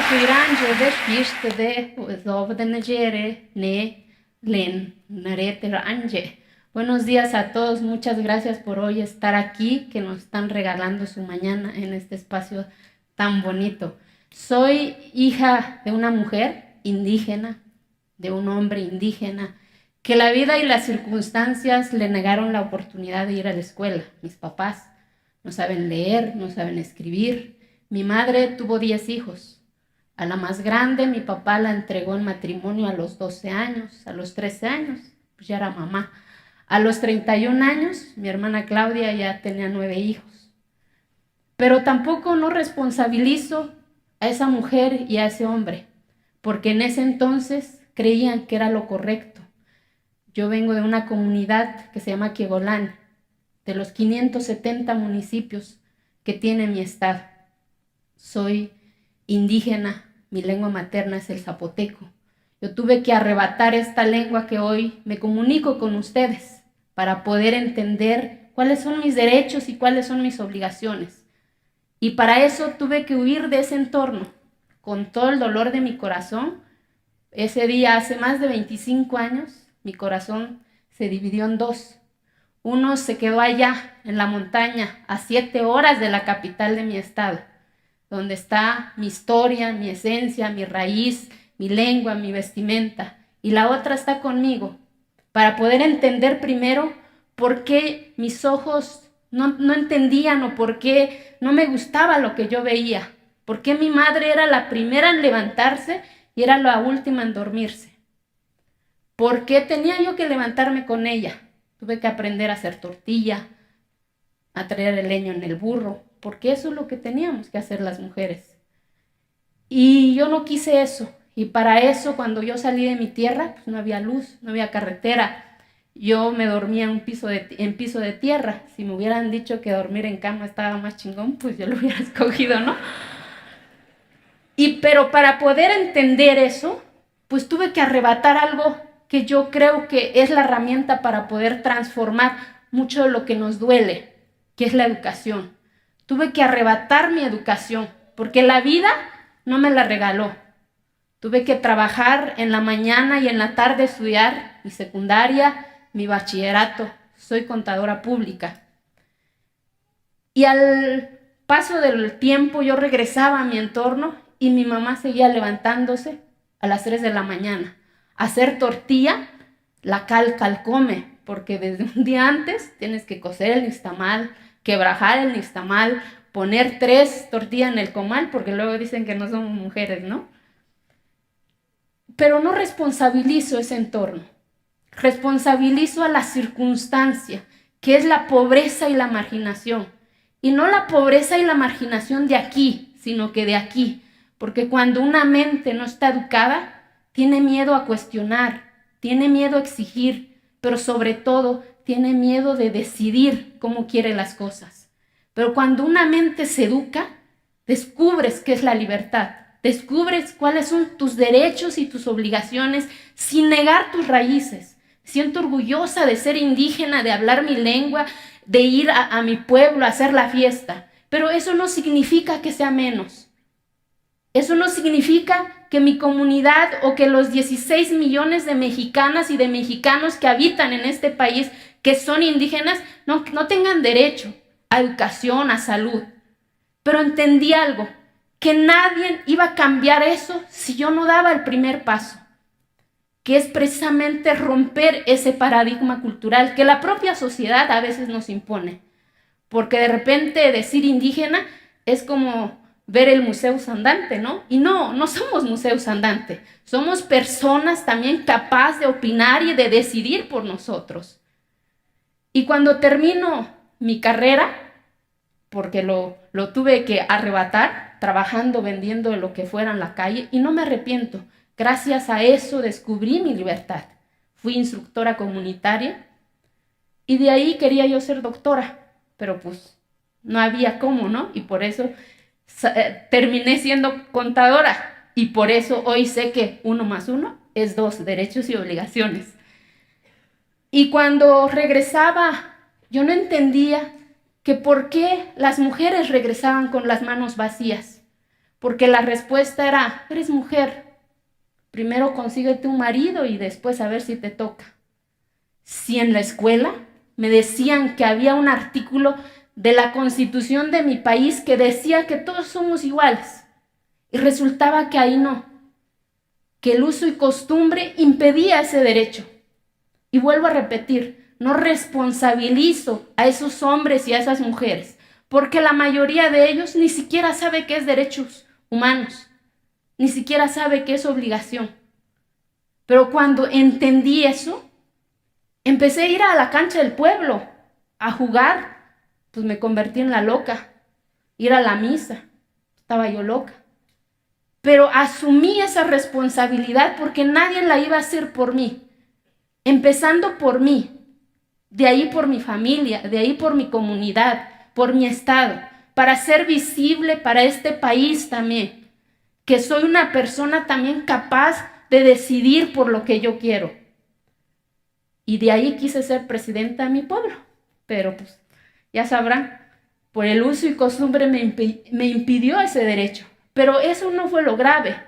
Piranje piste de Zobdenegere ne len narete ranje. Buenos días a todos, muchas gracias por hoy estar aquí, que nos están regalando su mañana en este espacio tan bonito. Soy hija de una mujer indígena, de un hombre indígena, que la vida y las circunstancias le negaron la oportunidad de ir a la escuela. Mis papás no saben leer, no saben escribir. Mi madre tuvo 10 hijos. A la más grande, mi papá la entregó en matrimonio a los 12 años, a los 13 años, pues ya era mamá. A los 31 años, mi hermana Claudia ya tenía 9 hijos. Pero tampoco no responsabilizo a esa mujer y a ese hombre, porque en ese entonces creían que era lo correcto. Yo vengo de una comunidad que se llama Quiegolán, de los 570 municipios que tiene mi estado. Soy indígena, mi lengua materna es el zapoteco. Yo tuve que arrebatar esta lengua que hoy me comunico con ustedes para poder entender cuáles son mis derechos y cuáles son mis obligaciones. Y para eso tuve que huir de ese entorno, con todo el dolor de mi corazón. Ese día, hace más de 25 años, mi corazón se dividió en dos. Uno se quedó allá, en la montaña, a 7 horas de la capital de mi estado, donde está mi historia, mi esencia, mi raíz, mi lengua, mi vestimenta. Y la otra está conmigo, para poder entender primero por qué mis ojos no entendían o por qué no me gustaba lo que yo veía, por qué mi madre era la primera en levantarse y era la última en dormirse. ¿Por qué tenía yo que levantarme con ella? Tuve que aprender a hacer tortilla, a traer el leño en el burro, porque eso es lo que teníamos que hacer las mujeres. Y yo no quise eso. Y para eso, cuando yo salí de mi tierra, pues no había luz, no había carretera. Yo me dormía en piso de tierra. Si me hubieran dicho que dormir en cama estaba más chingón, pues yo lo hubiera escogido, ¿no? Pero para poder entender eso, pues tuve que arrebatar algo que yo creo que es la herramienta para poder transformar mucho de lo que nos duele, que es la educación. Tuve que arrebatar mi educación, porque la vida no me la regaló. Tuve que trabajar en la mañana y en la tarde estudiar mi secundaria, mi bachillerato. Soy contadora pública. Y al paso del tiempo yo regresaba a mi entorno y mi mamá seguía levantándose a las 3 de la mañana a hacer tortilla, la cal come, porque desde un día antes tienes que cocer el nixtamal, quebrajar el nixtamal, poner 3 tortillas en el comal, porque luego dicen que no somos mujeres, ¿no? Pero no responsabilizo ese entorno, responsabilizo a la circunstancia, que es la pobreza y la marginación. Y no la pobreza y la marginación de aquí, sino que de aquí, porque cuando una mente no está educada, tiene miedo a cuestionar, tiene miedo a exigir, pero sobre todo tiene miedo de decidir cómo quiere las cosas. Pero cuando una mente se educa, descubres qué es la libertad, descubres cuáles son tus derechos y tus obligaciones sin negar tus raíces. Me siento orgullosa de ser indígena, de hablar mi lengua, de ir a mi pueblo a hacer la fiesta, pero eso no significa que sea menos. Eso no significa que mi comunidad o que los 16 millones de mexicanas y de mexicanos que habitan en este país, que son indígenas, no tengan derecho a educación, a salud. Pero entendí algo, que nadie iba a cambiar eso si yo no daba el primer paso, que es precisamente romper ese paradigma cultural que la propia sociedad a veces nos impone. Porque de repente decir indígena es como ver el museo andante, ¿no? Y no somos museos andantes, somos personas también capaces de opinar y de decidir por nosotros. Y cuando termino mi carrera, porque lo tuve que arrebatar, trabajando, vendiendo lo que fuera en la calle, y no me arrepiento. Gracias a eso descubrí mi libertad. Fui instructora comunitaria y de ahí quería yo ser doctora, pero pues no había cómo, ¿no? Y por eso terminé siendo contadora y por eso hoy sé que 1 más 1 es dos, derechos y obligaciones. Y cuando regresaba, yo no entendía que por qué las mujeres regresaban con las manos vacías. Porque la respuesta era, eres mujer, primero consíguete un marido y después a ver si te toca. Si en la escuela me decían que había un artículo de la Constitución de mi país que decía que todos somos iguales, y resultaba que ahí no, que el uso y costumbre impedía ese derecho. Y vuelvo a repetir, no responsabilizo a esos hombres y a esas mujeres, porque la mayoría de ellos ni siquiera sabe qué es derechos humanos, ni siquiera sabe qué es obligación. Pero cuando entendí eso, empecé a ir a la cancha del pueblo a jugar, pues me convertí en la loca. Ir a la misa, estaba yo loca. Pero asumí esa responsabilidad porque nadie la iba a hacer por mí. Empezando por mí, de ahí por mi familia, de ahí por mi comunidad, por mi estado, para ser visible para este país también, que soy una persona también capaz de decidir por lo que yo quiero. Y de ahí quise ser presidenta de mi pueblo, pero pues ya sabrán, por el uso y costumbre me impidió ese derecho. Pero eso no fue lo grave.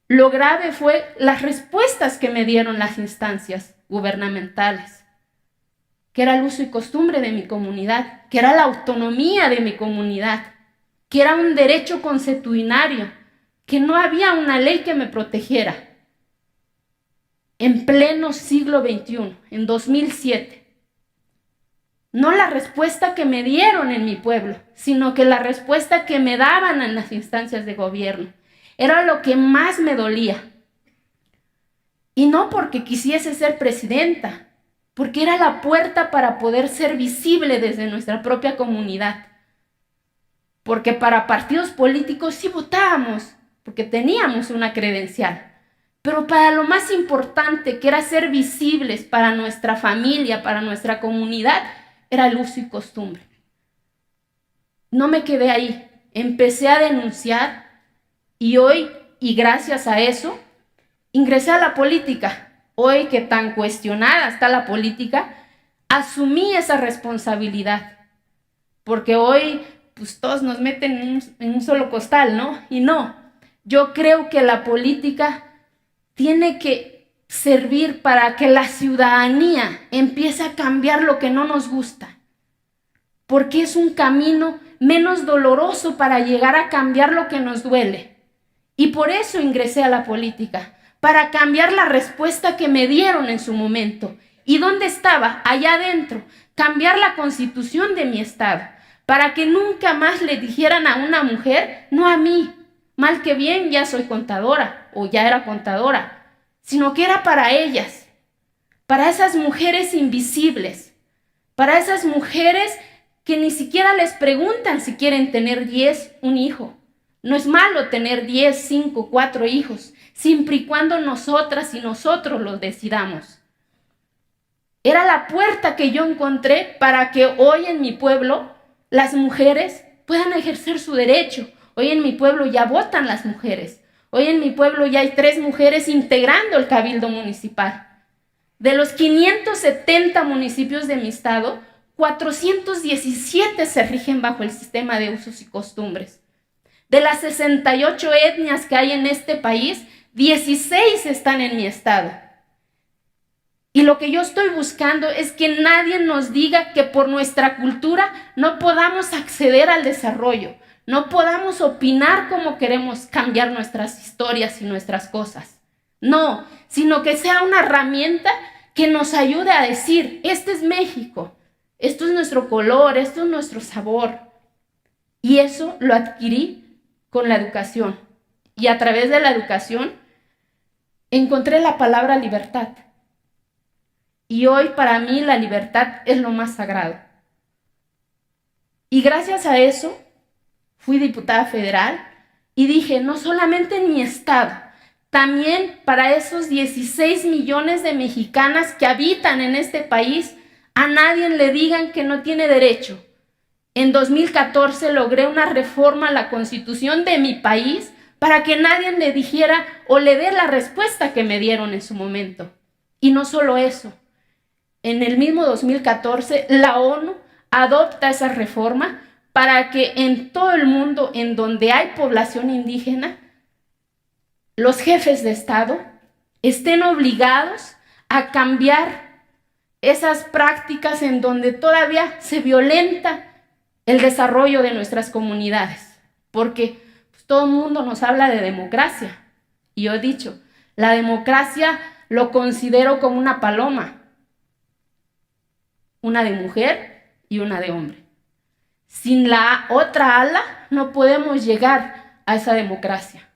Lo grave fue las respuestas que me dieron las instancias gubernamentales, que era el uso y costumbre de mi comunidad, que era la autonomía de mi comunidad, que era un derecho consuetudinario, que no había una ley que me protegiera. En pleno siglo XXI, en 2007, no la respuesta que me dieron en mi pueblo, sino que la respuesta que me daban en las instancias de gobierno. Era lo que más me dolía. Y no porque quisiese ser presidenta, porque era la puerta para poder ser visible desde nuestra propia comunidad. Porque para partidos políticos sí votábamos, porque teníamos una credencial. Pero para lo más importante, que era ser visibles para nuestra familia, para nuestra comunidad, era el uso y costumbre. No me quedé ahí, empecé a denunciar y hoy, y gracias a eso, ingresé a la política. Hoy que tan cuestionada está la política, asumí esa responsabilidad. Porque hoy, pues todos nos meten en un solo costal, ¿no? Y no, yo creo que la política tiene que servir para que la ciudadanía empiece a cambiar lo que no nos gusta. Porque es un camino menos doloroso para llegar a cambiar lo que nos duele. Y por eso ingresé a la política, para cambiar la respuesta que me dieron en su momento. ¿Y dónde estaba? Allá adentro. Cambiar la constitución de mi estado, para que nunca más le dijeran a una mujer, no a mí, mal que bien ya soy contadora o ya era contadora, sino que era para ellas, para esas mujeres invisibles, para esas mujeres que ni siquiera les preguntan si quieren tener un hijo. No es malo tener 10, 5, 4 hijos, siempre y cuando nosotras y nosotros los decidamos. Era la puerta que yo encontré para que hoy en mi pueblo las mujeres puedan ejercer su derecho. Hoy en mi pueblo ya votan las mujeres. Hoy en mi pueblo ya hay 3 mujeres integrando el cabildo municipal. De los 570 municipios de mi estado, 417 se rigen bajo el sistema de usos y costumbres. De las 68 etnias que hay en este país, 16 están en mi estado. Y lo que yo estoy buscando es que nadie nos diga que por nuestra cultura no podamos acceder al desarrollo, no podamos opinar como queremos cambiar nuestras historias y nuestras cosas. No, sino que sea una herramienta que nos ayude a decir, este es México, esto es nuestro color, esto es nuestro sabor. Y eso lo adquirí con la educación. Y a través de la educación encontré la palabra libertad. Y hoy para mí la libertad es lo más sagrado. Y gracias a eso fui diputada federal y dije, no solamente en mi estado, también para esos 16 millones de mexicanas que habitan en este país, a nadie le digan que no tiene derecho. En 2014 logré una reforma a la Constitución de mi país para que nadie le dijera o le dé la respuesta que me dieron en su momento. Y no solo eso, en el mismo 2014 la ONU adopta esa reforma para que en todo el mundo en donde hay población indígena, los jefes de Estado estén obligados a cambiar esas prácticas en donde todavía se violenta el desarrollo de nuestras comunidades. Porque pues, todo el mundo nos habla de democracia. Y yo he dicho, la democracia lo considero como una paloma. Una de mujer y una de hombre. Sin la otra ala no podemos llegar a esa democracia.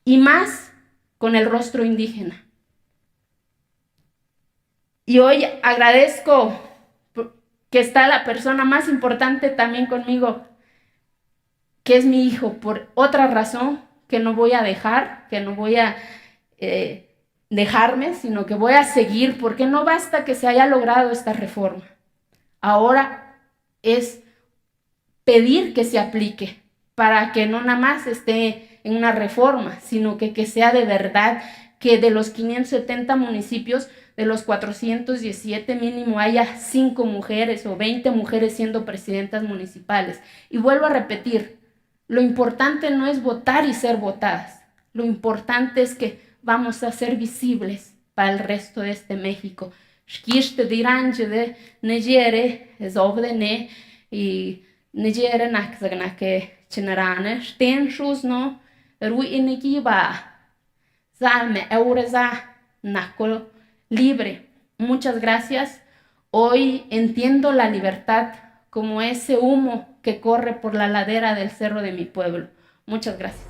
Y más con el rostro indígena. Y hoy agradezco que está la persona más importante también conmigo, que es mi hijo, por otra razón que no voy a dejar, que no voy a dejarme, sino que voy a seguir, porque no basta que se haya logrado esta reforma. Ahora es pedir que se aplique, para que no nada más esté en una reforma, sino que sea de verdad, que de los 570 municipios, de los 417 mínimo haya 5 mujeres o 20 mujeres siendo presidentas municipales. Y vuelvo a repetir, lo importante no es votar y ser votadas, lo importante es que vamos a ser visibles para el resto de este México. Shkishte diranje de Nigeria, es obdene y Nigeria nakzagna que chenarane, stenshus no, ruinikiba, zalme eureza, nako libre. Muchas gracias. Hoy entiendo la libertad como ese humo que corre por la ladera del cerro de mi pueblo. Muchas gracias.